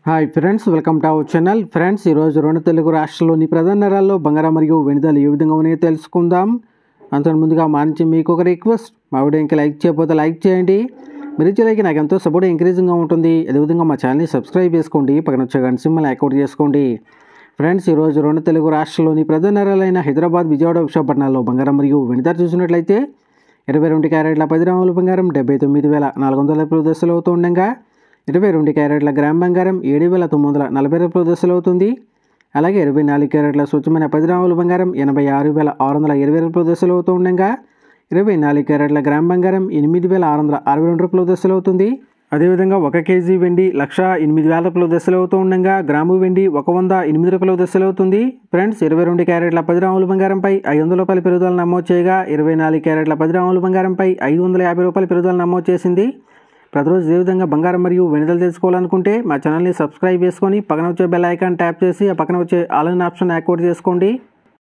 Hi friends, welcome to our channel. Friends, ఈరోజు రెండు తెలుగు రాష్ట్రాల్లోని ప్రధాన నగరాల్లో బంగారం మరియు వెండి ధరలు ఏ విధంగా ఉన్నాయో తెలుసుకుందాం. అంతకు ముందుగా మా నుంచి మీకు ఒక రిక్వెస్ట్, మా వీడియోకి లైక్ చేయకపోతే లైక్ చేయండి. మీరు ఇచ్చే లైక్ నాకు ఎంతో సపోర్ట్ ఎంకరేజింగ్గా ఉంటుంది. అదేవిధంగా మా ఛానల్ని సబ్స్క్రైబ్ చేసుకోండి, పక్కన వచ్చే గంట సింబల్ యాక్టివేట్ చేసుకోండి. ఫ్రెండ్స్, ఈరోజు రెండు తెలుగు రాష్ట్రాల్లోని ప్రధాన నగరాలైన హైదరాబాద్, విజయవాడ, విశాఖపట్నాల్లో బంగారం మరియు వెండి ధర చూసినట్లయితే 22 క్యారెట్ల 10 గ్రాముల బంగారం 79,440 దశలు అవుతూ ఉండగా 22 క్యారెట్ల గ్రామ్ బంగారం 7,940 దశలు అవుతుంది. అలాగే 24 క్యారెట్ల స్వచ్ఛమైన 10 గ్రాముల బంగారం 86,620 దశలు అవుతూ ఉండగా 24 క్యారెట్ల గ్రామ్ బంగారం 8,662 దశలు అవుతుంది. అదేవిధంగా 1 కేజీ వెండి 1,08,000 దశలు అవుతూ ఉండగా గ్రాము వెండి 108 దశలు అవుతుంది. ఫ్రెండ్స్, 22 క్యారెట్ల 10 గ్రాముల బంగారంపై ₹500 పెరుగుదల నమోదు చేయగా 24 క్యారెట్ల 10 గ్రాముల బంగారంపై ₹550 పెరుగుదల నమోదు చేసింది. ప్రతిరోజు ఇదే విధంగా బంగారం మరియు వెండి ధరలు తెలుసుకోవాలనుకుంటే మా ఛానల్ని సబ్స్క్రైబ్ చేసుకొని పక్కన వచ్చే బెల్ ఐకాన్ ట్యాప్ చేసి ఆ పక్కన వచ్చే ఆల్ ఇన్ ఆప్షన్ యాక్టివేట్ చేసుకోండి.